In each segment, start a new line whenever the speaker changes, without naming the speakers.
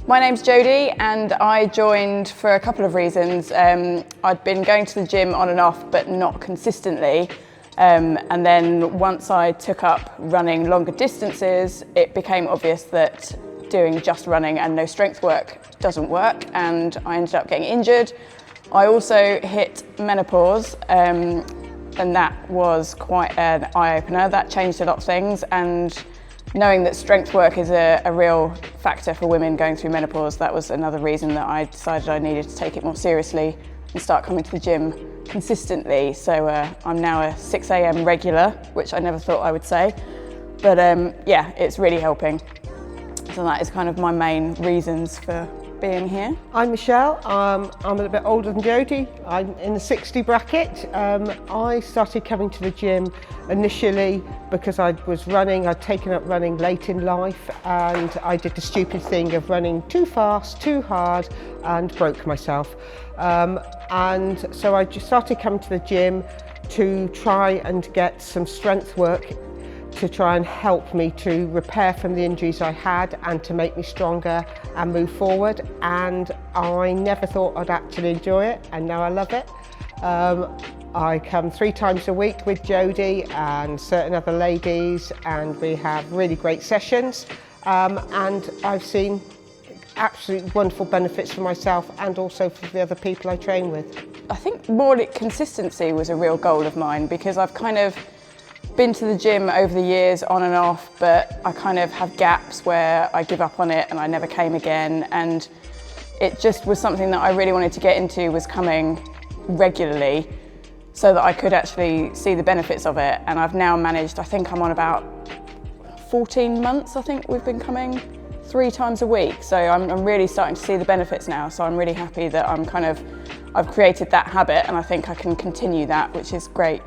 My name's Jodie and I joined for a couple of reasons. I'd been going to the gym on and off but not consistently, and then once I took up running longer distances it became obvious that doing just running and no strength work doesn't work, and I ended up getting injured. I also hit menopause and that was quite an eye-opener. That changed a lot of things, and knowing that strength work is a real factor for women going through menopause, that was another reason that I decided I needed to take it more seriously and start coming to the gym consistently. So I'm now a 6 a.m. regular, which I never thought I would say, but yeah, it's really helping. So that is kind of my main reasons for being here.
I'm Michelle. I'm a little bit older than Jodie. I'm in the 60 bracket. I started coming to the gym initially because I was running. I'd taken up running late in life and I did the stupid thing of running too fast, too hard, and broke myself. And so I just started coming to the gym to try and get some strength work to try and help me to repair from the injuries I had and to make me stronger and move forward. And I never thought I'd actually enjoy it, and now I love it. I come 3 times a week with Jodie and certain other ladies, and we have really great sessions. And I've seen absolutely wonderful benefits for myself and also for the other people I train with.
I think more consistency was a real goal of mine, because I've kind of been to the gym over the years on and off, but I kind of have gaps where I give up on it and I never came again, and it just was something that I really wanted to get into, was coming regularly so that I could actually see the benefits of it. And I've now managed, I think I'm on about 14 months, I think we've been coming 3 times a week, so I'm really starting to see the benefits now. So I'm really happy that I've created that habit, and I think I can continue that, which is great.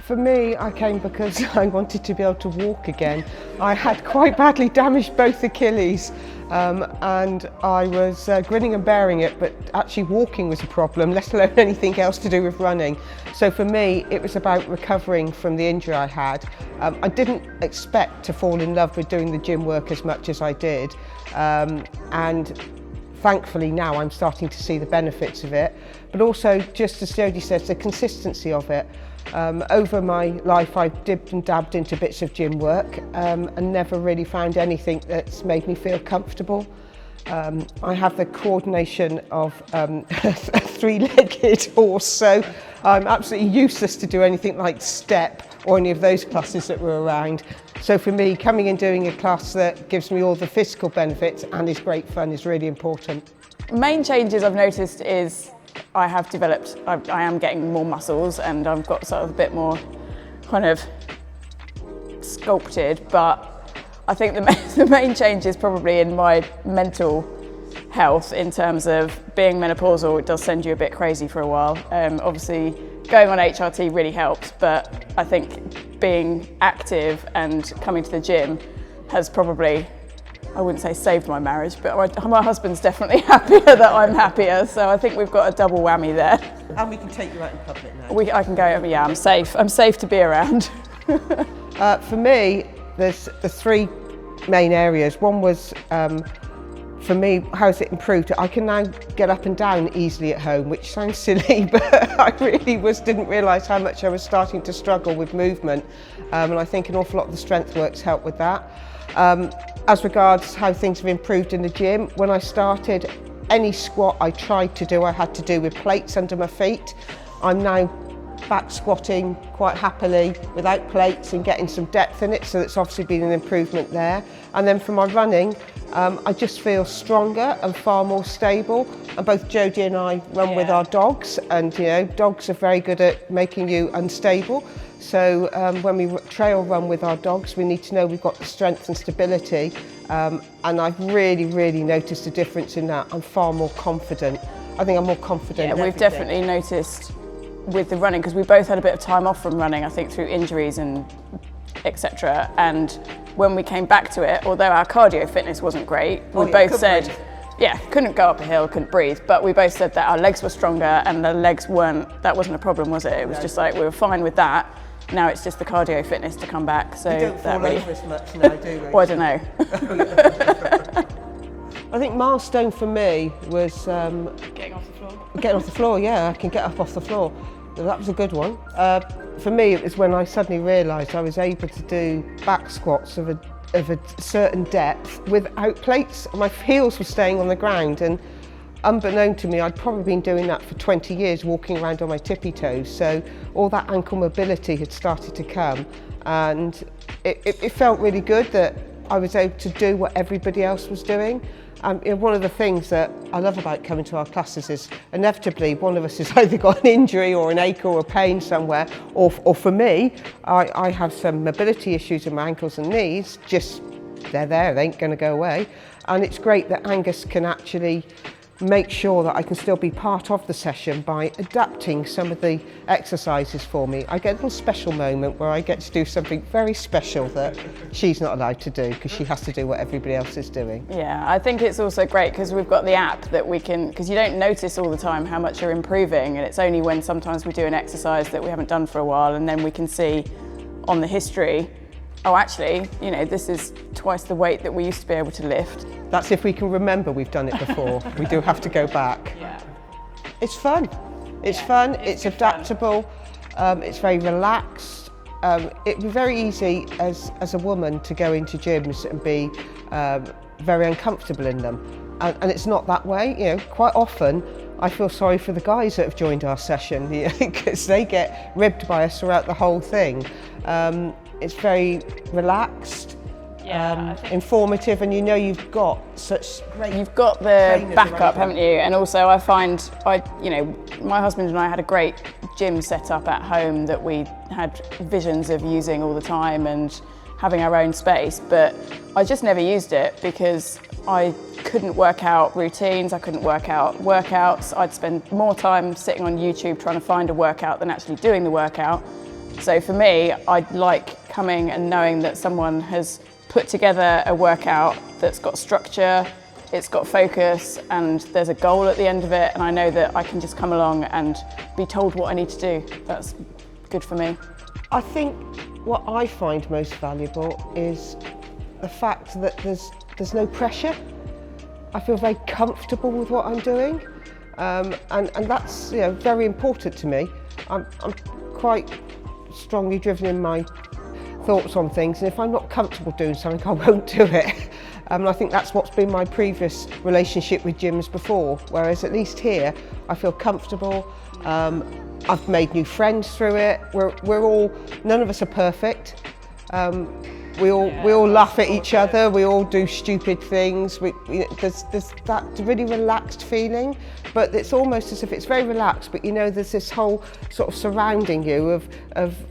For me, I came because I wanted to be able to walk again. I had quite badly damaged both Achilles, and I was grinning and bearing it, but actually walking was a problem, let alone anything else to do with running. So for me, it was about recovering from the injury I had. I didn't expect to fall in love with doing the gym work as much as I did, and thankfully now I'm starting to see the benefits of it, but also, just as Jodie says, the consistency of it. Over my life I've dipped and dabbed into bits of gym work and never really found anything that's made me feel comfortable. I have the coordination of a 3-legged horse, so I'm absolutely useless to do anything like step or any of those classes that were around. So for me, coming and doing a class that gives me all the physical benefits and is great fun is really important.
Main changes I've noticed is I have developed, I am getting more muscles and I've got sort of a bit more kind of sculpted, but I think the main change is probably in my mental health, in terms of being menopausal. It does send you a bit crazy for a while. Obviously going on HRT really helps, but I think being active and coming to the gym has probably, I wouldn't say saved my marriage, but my husband's definitely happier that I'm happier, so I think we've got a double whammy there.
And we can take you out in public now.
I can go, yeah, I'm safe to be around.
For me, there's the 3 main areas. One was, for me, how's it improved? I can now get up and down easily at home, which sounds silly, but I really didn't realise how much I was starting to struggle with movement, and I think an awful lot of the strength work's helped with that. As regards how things have improved in the gym, when I started, any squat I tried to do, I had to do with plates under my feet. I'm now back squatting quite happily without plates and getting some depth in it, so it's obviously been an improvement there. And then for my running, I just feel stronger and far more stable. And both Jodie and I run with our dogs, and you know, dogs are very good at making you unstable. So when we trail run with our dogs, we need to know we've got the strength and stability. And I've really noticed a difference in that. I'm far more confident. I think I'm more confident.
Yeah, we've definitely noticed with the running, because we both had a bit of time off from running, I think through injuries and etc. And when we came back to it, although our cardio fitness wasn't great, we both said, yeah, couldn't go up a hill, couldn't breathe, but we both said that our legs were stronger and the legs that wasn't a problem, was it? It was just like, we were fine with that. Now it's just the cardio fitness to come back. So
you don't fall over as much now, do we?
Well, I don't know.
I think milestone for me was
Getting off the floor.
getting off the floor. Yeah, I can get up off the floor. So that was a good one. For me, it was when I suddenly realised I was able to do back squats of a certain depth without plates. My heels were staying on the ground, and unbeknown to me, I'd probably been doing that for 20 years, walking around on my tippy toes. So all that ankle mobility had started to come, and it felt really good that I was able to do what everybody else was doing. One of the things that I love about coming to our classes is inevitably one of us has either got an injury or an ache or a pain somewhere, or for me, I have some mobility issues in my ankles and knees. Just they're there, they ain't going to go away. And it's great that Angus can actually make sure that I can still be part of the session by adapting some of the exercises for me. I get a little special moment where I get to do something very special that she's not allowed to do because she has to do what everybody else is doing.
Yeah, I think it's also great because we've got the app that we can, because you don't notice all the time how much you're improving, and it's only when sometimes we do an exercise that we haven't done for a while and then we can see on the history, oh actually, you know, this is twice the weight that we used to be able to lift.
That's if we can remember we've done it before. We do have to go back.
Yeah.
It's fun. It's fun, it's adaptable, it's very relaxed. It'd be very easy as a woman to go into gyms and be very uncomfortable in them. And it's not that way. You know, quite often I feel sorry for the guys that have joined our session because they get ribbed by us throughout the whole thing. It's very relaxed. Informative, and you know you've got such great.
You've got the backup, haven't you? And also, I find my husband and I had a great gym set up at home that we had visions of using all the time and having our own space. But I just never used it because I couldn't work out routines. I couldn't work out workouts. I'd spend more time sitting on YouTube trying to find a workout than actually doing the workout. So for me, I like coming and knowing that someone has put together a workout that's got structure, it's got focus, and there's a goal at the end of it, and I know that I can just come along and be told what I need to do. That's good for me.
I think what I find most valuable is the fact that there's no pressure. I feel very comfortable with what I'm doing, and that's very important to me. I'm quite strongly driven in my thoughts on things, and if I'm not comfortable doing something, I won't do it. And I think that's what's been my previous relationship with gyms before, whereas at least here I feel comfortable. I've made new friends through it. We're all, none of us are perfect. We all laugh at each other. We all do stupid things. There's that really relaxed feeling, but it's almost as if it's very relaxed. But there's this whole sort of surrounding you of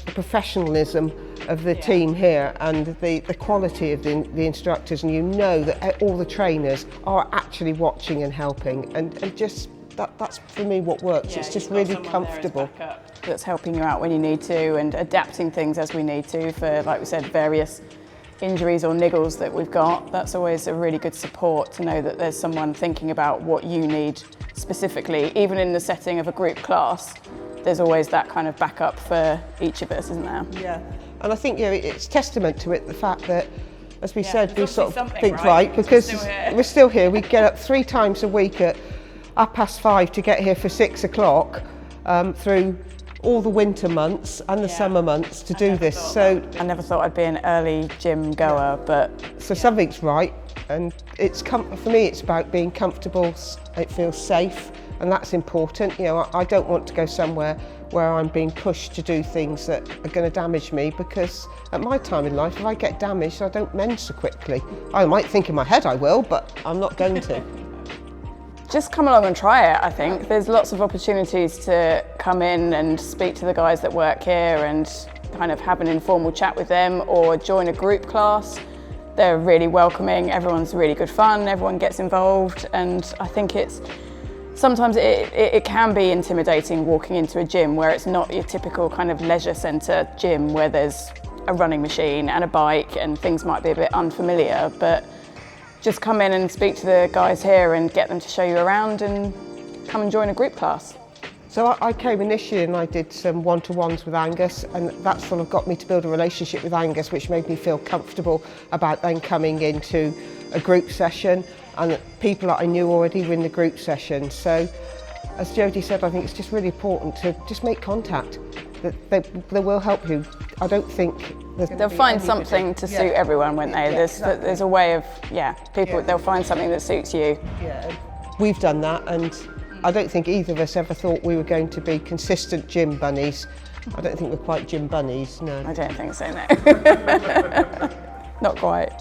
the professionalism of the team here and the quality of the instructors, and you know that all the trainers are actually watching and helping, and just that's for me what works. It's just really comfortable.
That's helping you out when you need to and adapting things as we need to for, like we said, various injuries or niggles that we've got. That's always a really good support to know that there's someone thinking about what you need specifically. Even in the setting of a group class, there's always that kind of backup for each of us, isn't there?
Yeah, and I think it's testament to it, the fact that, as we said, we sort of think right because we're still here. We get up 3 times a week at 5:30 to get here for 6 o'clock through all the winter months and the summer months to do this. So
I never thought I'd be an early gym goer, but
so something's right, and it's for me it's about being comfortable. It feels safe, and that's important. I don't want to go somewhere where I'm being pushed to do things that are going to damage me, because at my time in life, if I get damaged, I don't mend so quickly. I might think in my head I will, but I'm not going to.
Just come along and try it, I think. There's lots of opportunities to come in and speak to the guys that work here and kind of have an informal chat with them, or join a group class. They're really welcoming, everyone's really good fun, everyone gets involved, and I think sometimes it can be intimidating walking into a gym where it's not your typical kind of leisure centre gym where there's a running machine and a bike and things might be a bit unfamiliar, but just come in and speak to the guys here and get them to show you around and come and join a group class.
So I came initially and I did some one-to-ones with Angus, and that sort of got me to build a relationship with Angus, which made me feel comfortable about then coming into a group session, and people that I knew already were in the group session. So, as Jodie said, I think it's just really important to just make contact. That they will help you. I don't think
they'll find something to suit everyone, won't they? There's a way of they'll find something that suits you.
Yeah, we've done that, and I don't think either of us ever thought we were going to be consistent gym bunnies. I don't think we're quite gym bunnies, no.
I don't think so, no. Not quite.